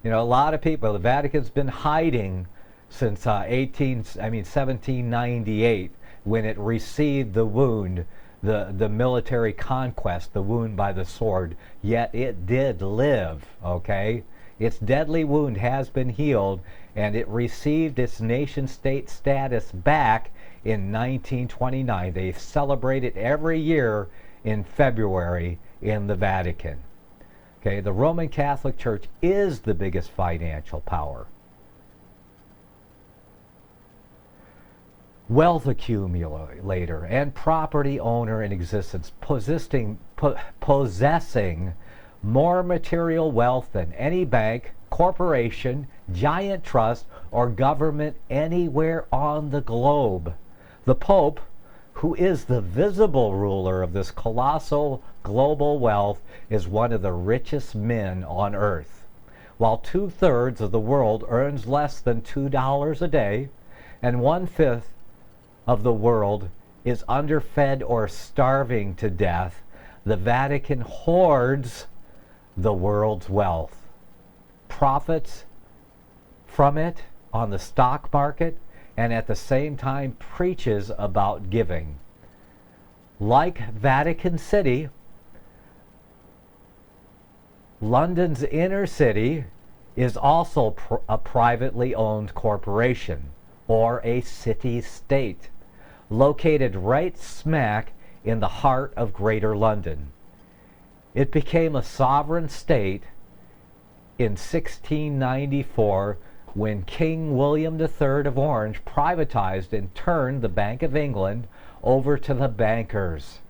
You know, a lot of people, the Vatican's been hiding since 1798, when it received the wound, the military conquest, the wound by the sword. Yet it did live, okay? Its deadly wound has been healed, and it received its nation-state status back in 1929. They celebrate it every year in February in the Vatican. Okay, the Roman Catholic Church is the biggest financial power. Wealth accumulator and property owner in existence, possessing more material wealth than any bank, corporation, giant trust, or government anywhere on the globe. The Pope, who is the visible ruler of this colossal global wealth, is one of the richest men on earth. While 2/3 of the world earns less than $2 a day, and 1/5 of the world is underfed or starving to death, the Vatican hoards the world's wealth, profits from it on the stock market, and at the same time preaches about giving. Like Vatican City, London's inner city is also a privately owned corporation, or a city-state, located right smack in the heart of Greater London. It became a sovereign state in 1694 when King William III of Orange privatized and turned the Bank of England over to the bankers.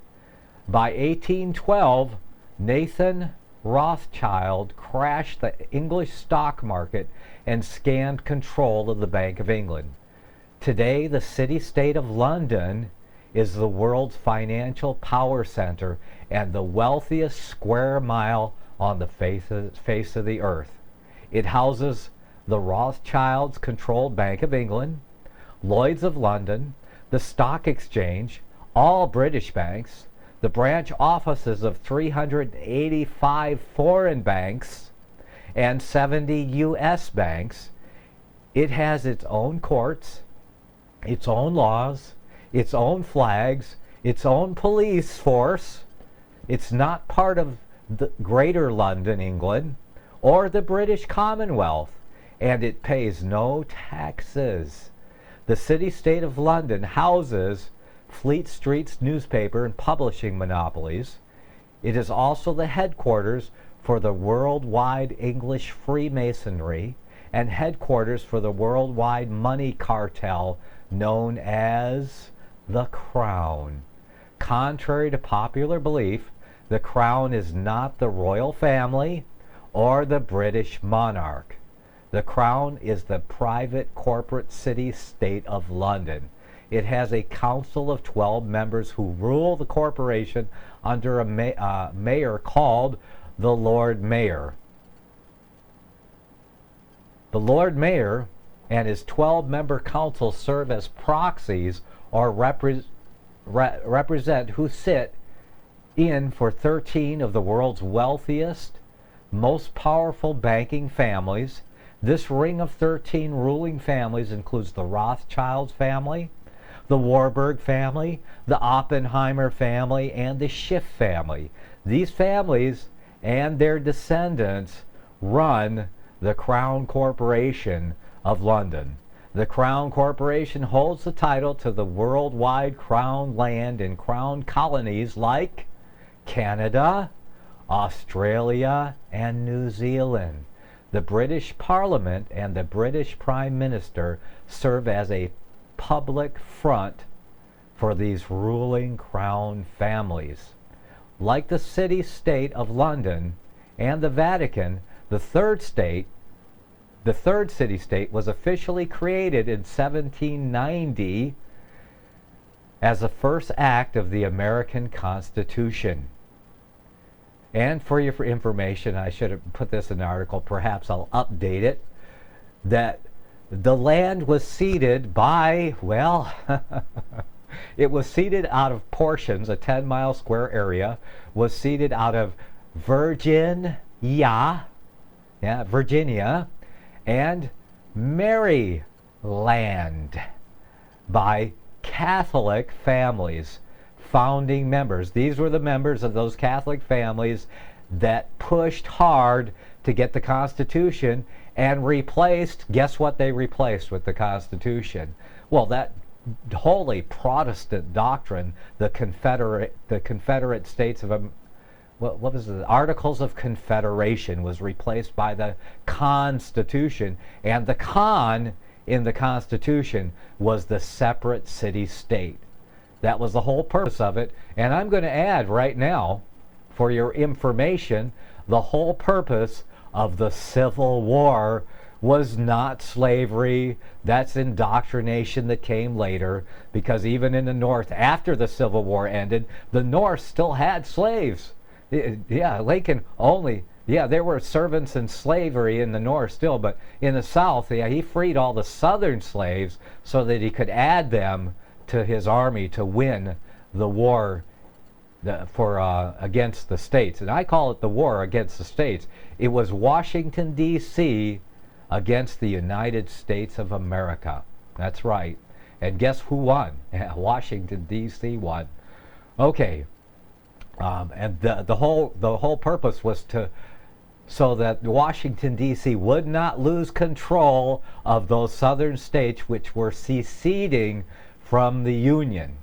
By 1812, Nathan Rothschild crashed the English stock market and scanned control of the Bank of England. Today, the city-state of London is the world's financial power center and the wealthiest square mile on the face of the earth. It houses the Rothschilds' controlled Bank of England, Lloyd's of London, the Stock Exchange, all British banks, the branch offices of 385 foreign banks, and 70 U.S. banks. It has its own courts, its own laws, its own flags, its own police force. It's not part of the Greater London, England, or the British Commonwealth, and it pays no taxes. The city-state of London houses Fleet Street's newspaper and publishing monopolies. It is also the headquarters for the worldwide English Freemasonry and headquarters for the worldwide money cartel known as the Crown. Contrary to popular belief, the Crown is not the royal family or the British monarch. The Crown is the private corporate city-state of London. It has a council of 12 members who rule the corporation under a mayor called the Lord Mayor. The Lord Mayor and his 12-member council serve as proxies or represent who sit in for 13 of the world's wealthiest, most powerful banking families. This ring of 13 ruling families includes the Rothschild family, the Warburg family, the Oppenheimer family, and the Schiff family. These families and their descendants run the Crown Corporation of London. The Crown Corporation holds the title to the worldwide Crown land and Crown colonies like Canada, Australia, and New Zealand. The British Parliament and the British Prime Minister serve as a public front for these ruling Crown families. Like the city-state of London and the Vatican, the third city-state was officially created in 1790 as the first act of the American Constitution. And for your information, I should have put this in the article, perhaps I'll update it, that the land was ceded by, well, it was ceded out of portions, a 10-mile square area, was ceded out of Virginia, yeah, Virginia, and Maryland by Catholic families, founding members. These were the members of those Catholic families that pushed hard to get the Constitution and replaced, guess what they replaced with the Constitution? Well, that holy Protestant doctrine, the Confederate States of what was it? The Articles of Confederation was replaced by the Constitution, and the con in the Constitution was the separate city-state. That was the whole purpose of it. And I'm going to add right now, for your information, the whole purpose of the Civil War was not slavery. That's indoctrination that came later, because even in the North, after the Civil War ended, the North still had slaves. Yeah, Lincoln only, yeah, there were servants and slavery in the North still, but in the South, yeah, he freed all the Southern slaves so that he could add them to his army to win the war against the states. And I call it the war against the states. It was Washington, D.C. against the United States of America. That's right. And guess who won? Yeah, Washington, D.C. won. Okay. And the whole purpose was so that Washington, D.C. would not lose control of those southern states which were seceding from the Union.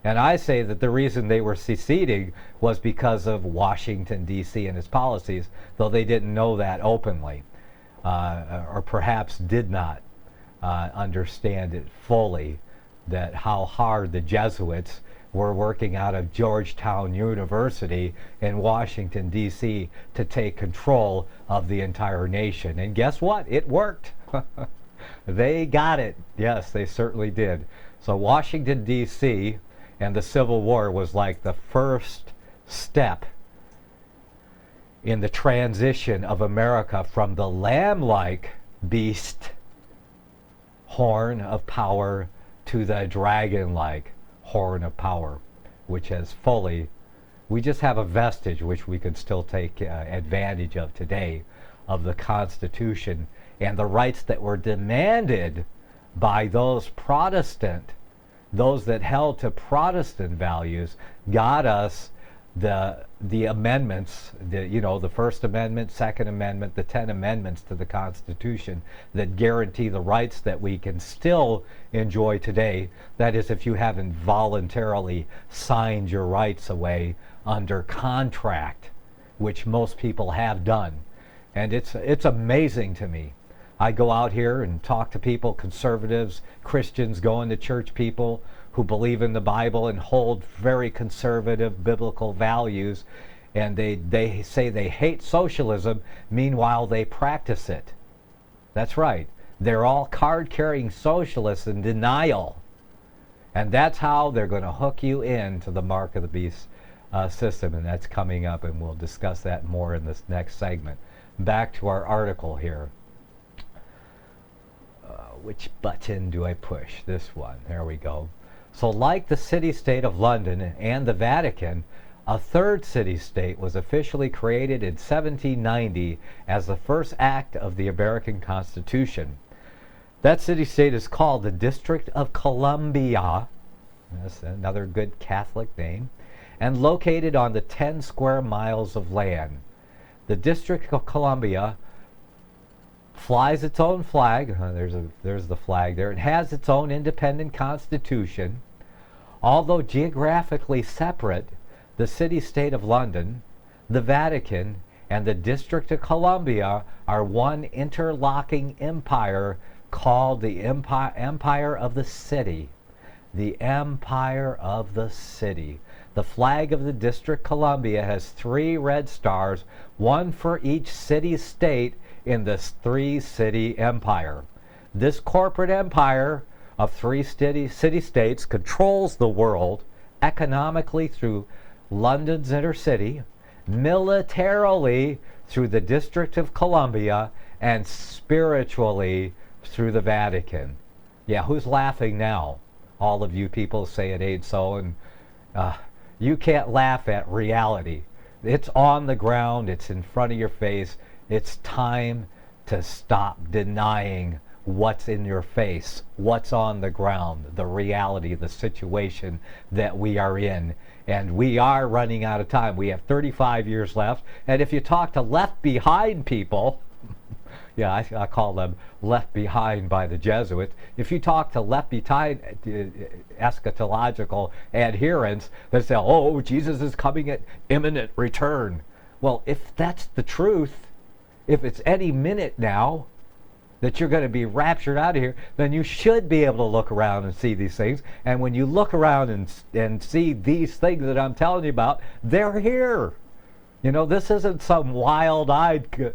And I say that the reason they were seceding was because of Washington, D.C. and its policies, though they didn't know that openly, or perhaps did not understand it fully, that how hard the Jesuits were working out of Georgetown University in Washington, D.C. to take control of the entire nation. And guess what? It worked. They got it. Yes, they certainly did. So Washington, D.C. and the Civil War was like the first step in the transition of America from the lamb-like beast horn of power to the dragon-like horn of power, which has fully, we just have a vestige which we could still take advantage of today, of the Constitution and the rights that were demanded by those that held to Protestant values, got us the amendments, the First Amendment, Second Amendment, the 10 amendments to the Constitution that guarantee the rights that we can still enjoy today. That is, if you haven't voluntarily signed your rights away under contract, which most people have done. And it's amazing to me. I go out here and talk to people, conservatives, Christians, going to church people who believe in the Bible and hold very conservative biblical values, and they say they hate socialism, meanwhile they practice it. That's right. They're all card-carrying socialists in denial. And that's how they're going to hook you into the mark of the beast system, and that's coming up, and we'll discuss that more in this next segment. Back to our article here. Which button do I push? This one. There we go. So like the city-state of London and the Vatican, a third city-state was officially created in 1790 as the first act of the American Constitution. That city-state is called the District of Columbia. That's another good Catholic name. And located on the 10 square miles of land. The District of Columbia flies its own flag. There's the flag there. It has its own independent constitution. Although geographically separate, the city-state of London, the Vatican, and the District of Columbia are one interlocking empire called the Empire of the City. The Empire of the City. The flag of the District of Columbia has 3 red stars, one for each city-state in this 3-city empire. This corporate empire of 3 city-states controls the world economically through London's inner city, militarily through the District of Columbia, and spiritually through the Vatican. Yeah, who's laughing now? All of you people say it ain't so, and you can't laugh at reality. It's on the ground, it's in front of your face. It's time to stop denying what's in your face, what's on the ground, the reality, the situation that we are in. And we are running out of time. We have 35 years left. And if you talk to left behind people, yeah, I call them left behind by the Jesuits. If you talk to left behind eschatological adherents, they say, oh, Jesus is coming at imminent return. Well, if that's the truth, if it's any minute now that you're going to be raptured out of here, then you should be able to look around and see these things. And when you look around and see these things that I'm telling you about, they're here. You know, this isn't some wild-eyed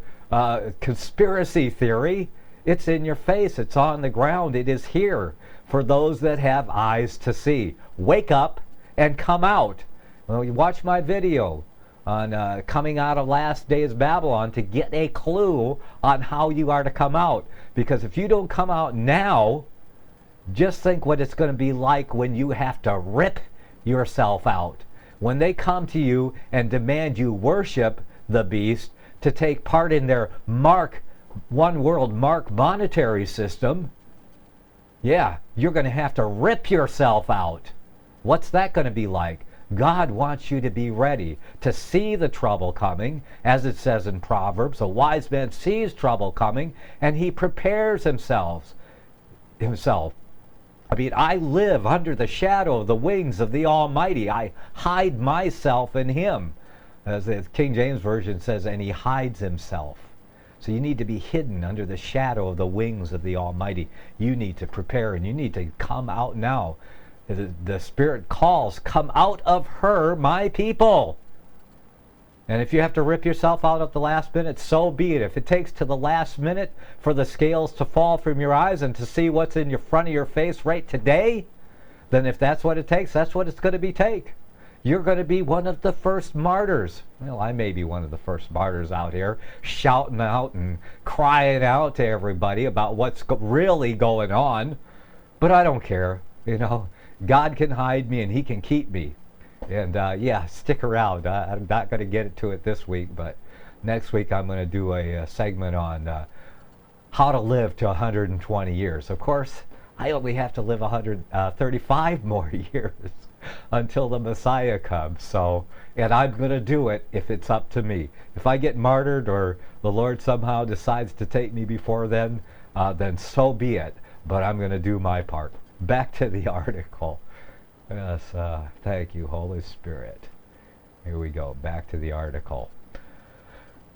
conspiracy theory. It's in your face. It's on the ground. It is here for those that have eyes to see. Wake up and come out. Well, you watch my video on coming out of last days Babylon to get a clue on how you are to come out. Because if you don't come out now, just think what it's going to be like when you have to rip yourself out. When they come to you and demand you worship the beast to take part in their one world mark monetary system, yeah, you're going to have to rip yourself out. What's that going to be like? God wants you to be ready to see the trouble coming, as it says in Proverbs. A wise man sees trouble coming, and he prepares himself. I mean, I live under the shadow of the wings of the Almighty. I hide myself in Him. As the King James Version says, and He hides Himself. So you need to be hidden under the shadow of the wings of the Almighty. You need to prepare, and you need to come out now. The Spirit calls, come out of her, my people. And if you have to rip yourself out at the last minute, so be it. If it takes to the last minute for the scales to fall from your eyes and to see what's in your front of your face right today, then if that's what it takes, that's what it's going to take. You're going to be one of the first martyrs. Well, I may be one of the first martyrs out here, shouting out and crying out to everybody about what's really going on. But I don't care, you know. God can hide me and He can keep me. And yeah, stick around. I'm not going to get to it this week, but next week I'm going to do a segment on how to live to 120 years. Of course, I only have to live 135 more years until the Messiah comes. So, and I'm going to do it if it's up to me. If I get martyred or the Lord somehow decides to take me before then so be it. But I'm going to do my part. Back to the article. Yes, thank you, Holy Spirit. Here we go, back to the article.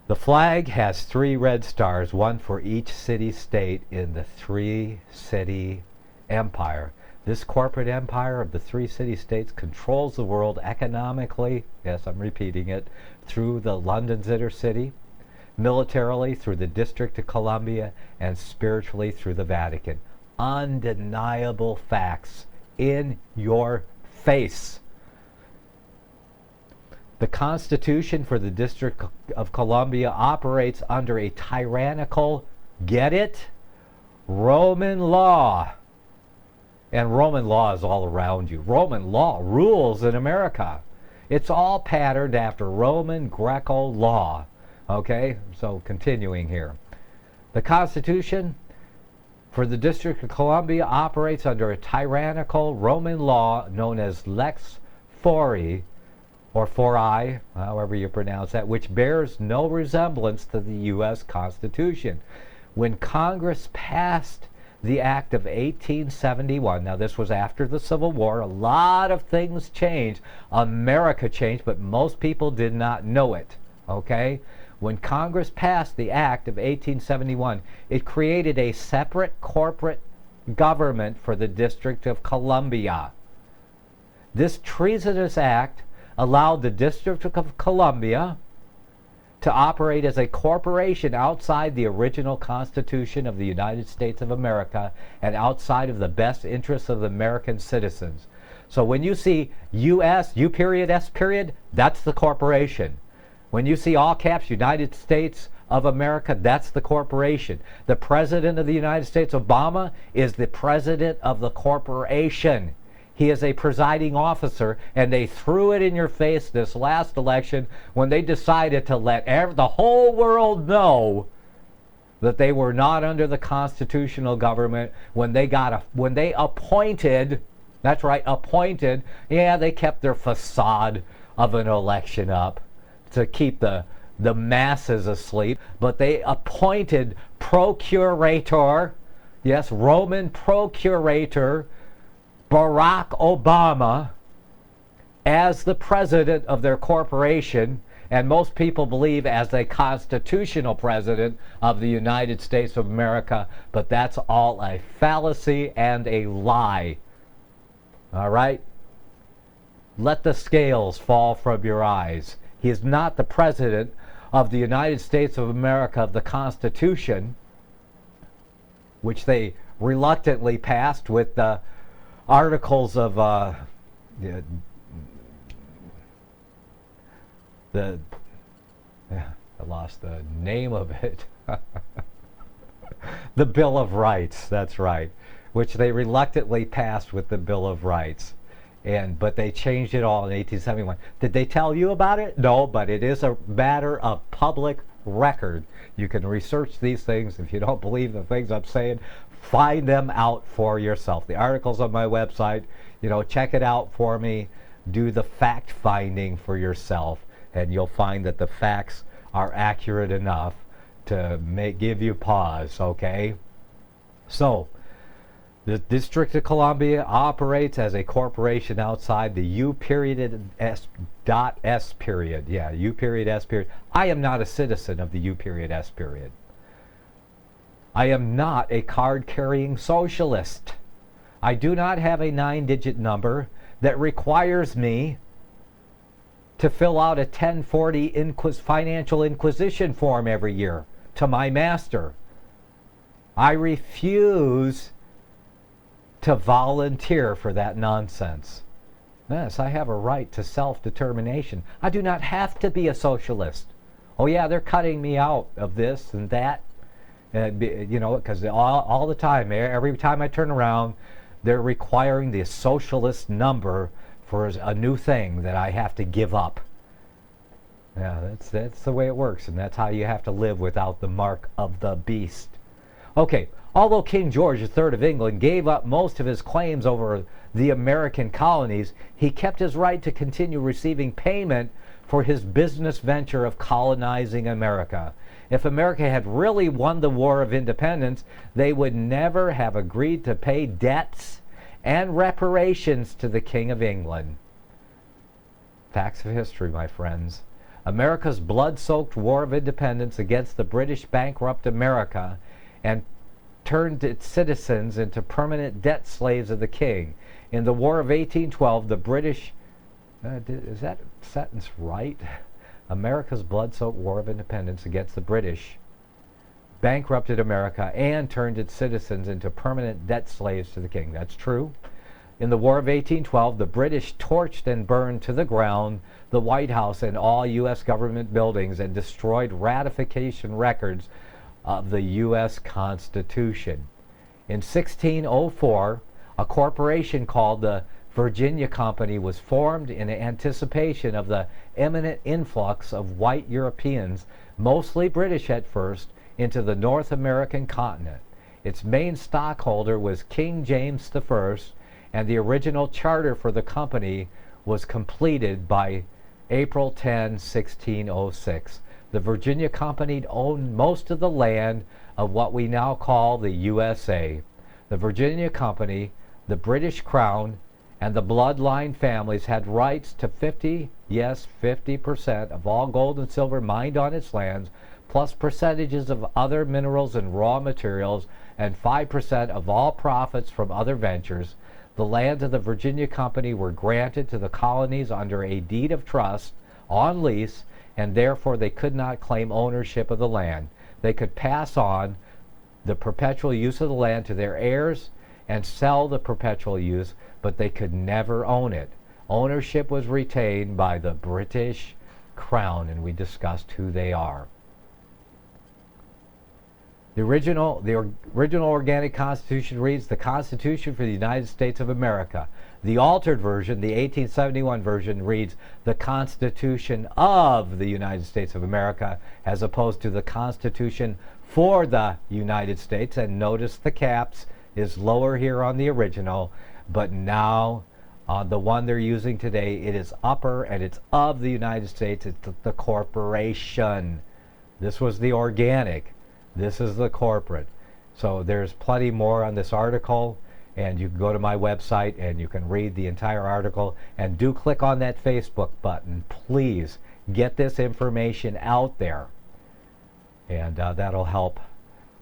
The flag has 3 red stars, one for each city-state in the 3-city empire. This corporate empire of the 3 city-states controls the world economically, yes, I'm repeating it, through the London's inner city, militarily through the District of Columbia, and spiritually through the Vatican. Undeniable facts in your face. The Constitution for the District of Columbia operates under a tyrannical, get it, Roman law. And Roman law is all around you. Roman law rules in America. It's all patterned after Roman Greco law. Okay, so continuing here. The Constitution for the District of Columbia operates under a tyrannical Roman law known as Lex Fori, or Fori, however you pronounce that, which bears no resemblance to the U.S. Constitution. When Congress passed the Act of 1871, now this was after the Civil War, a lot of things changed. America changed, but most people did not know it, okay? When Congress passed the Act of 1871, it created a separate corporate government for the District of Columbia. This treasonous act allowed the District of Columbia to operate as a corporation outside the original Constitution of the United States of America and outside of the best interests of the American citizens. So when you see U.S., U period, S period, that's the corporation. When you see all caps United States of America, that's the corporation. The President of the United States, Obama, is the president of the corporation. He is a presiding officer, and they threw it in your face this last election when they decided to let the whole world know that they were not under the constitutional government when they appointed, that's right, appointed, yeah, they kept their facade of an election up to keep the masses asleep, but they appointed procurator, yes, Roman procurator Barack Obama as the president of their corporation, and most people believe as a constitutional president of the United States of America, but that's all a fallacy and a lie. All right? Let the scales fall from your eyes. He is not the president of the United States of America of the Constitution, which they reluctantly passed with the articles of I lost the name of it. The Bill of Rights, that's right, which they reluctantly passed with the Bill of Rights. But they changed it all in 1871. Did they tell you about it? No, but it is a matter of public record. You can research these things. If you don't believe the things I'm saying, find them out for yourself. The article's on my website. Check it out for me. Do the fact finding for yourself, and you'll find that the facts are accurate enough to give you pause, okay? So, the District of Columbia operates as a corporation outside the U period S period. Yeah, U period S period. I am not a citizen of the U period S period. I am not a card-carrying socialist. I do not have a 9-digit number that requires me to fill out a 1040 financial inquisition form every year to my master. I refuse to volunteer for that nonsense. Yes, I have a right to self-determination. I do not have to be a socialist. Oh yeah, they're cutting me out of this and that. Because all the time, every time I turn around, they're requiring the socialist number for a new thing that I have to give up. Yeah, that's the way it works, and that's how you have to live without the mark of the beast. Okay, although King George III of England gave up most of his claims over the American colonies, he kept his right to continue receiving payment for his business venture of colonizing America. If America had really won the War of Independence, they would never have agreed to pay debts and reparations to the King of England. Facts of history, my friends. America's blood-soaked War of Independence against the British bankrupt America and turned its citizens into permanent debt slaves of the King. In the War of 1812, the British... is that sentence right? America's blood-soaked War of Independence against the British bankrupted America and turned its citizens into permanent debt slaves to the King. That's true. In the War of 1812, the British torched and burned to the ground the White House and all U.S. government buildings and destroyed ratification records of the U.S. Constitution. In 1604, a corporation called the Virginia Company was formed in anticipation of the imminent influx of white Europeans, mostly British at first, into the North American continent. Its main stockholder was King James I, and the original charter for the company was completed by April 10, 1606. The Virginia Company owned most of the land of what we now call the USA. The Virginia Company, the British Crown, and the bloodline families had rights to 50% of all gold and silver mined on its lands, plus percentages of other minerals and raw materials, and 5% of all profits from other ventures. The lands of the Virginia Company were granted to the colonies under a deed of trust on lease, and therefore they could not claim ownership of the land. They could pass on the perpetual use of the land to their heirs and sell the perpetual use, but they could never own it. Ownership was retained by the British Crown, and we discussed who they are. The original organic Constitution reads, the Constitution for the United States of America. The altered version, the 1871 version, reads, the Constitution of the United States of America, as opposed to the Constitution for the United States. And notice the caps is lower here on the original, but now on the one they're using today, it is upper, and it's of the United States. It's the corporation. This was the organic. This is the corporate. So there's plenty more on this article, and you can go to my website and you can read the entire article. And do click on that Facebook button. Please get this information out there, and that'll help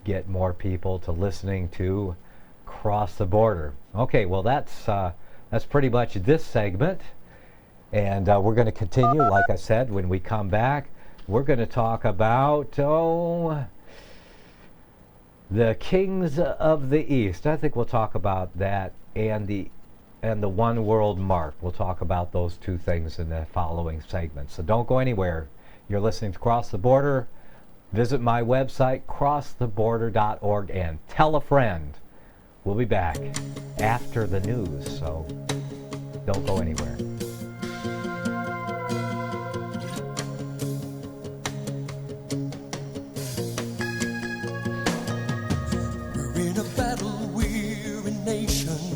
get more people to listening to Cross the Border. Okay, well that's pretty much this segment, and we're going to continue. Like I said, when we come back, we're going to talk about the kings of the East. I think we'll talk about that, and the one world mark. We'll talk about those two things in the following segments. So don't go anywhere. You're listening to Cross the Border. Visit my website, crosstheborder.org, and tell a friend. We'll be back after the news, so don't go anywhere. We're in a battle-weary nation,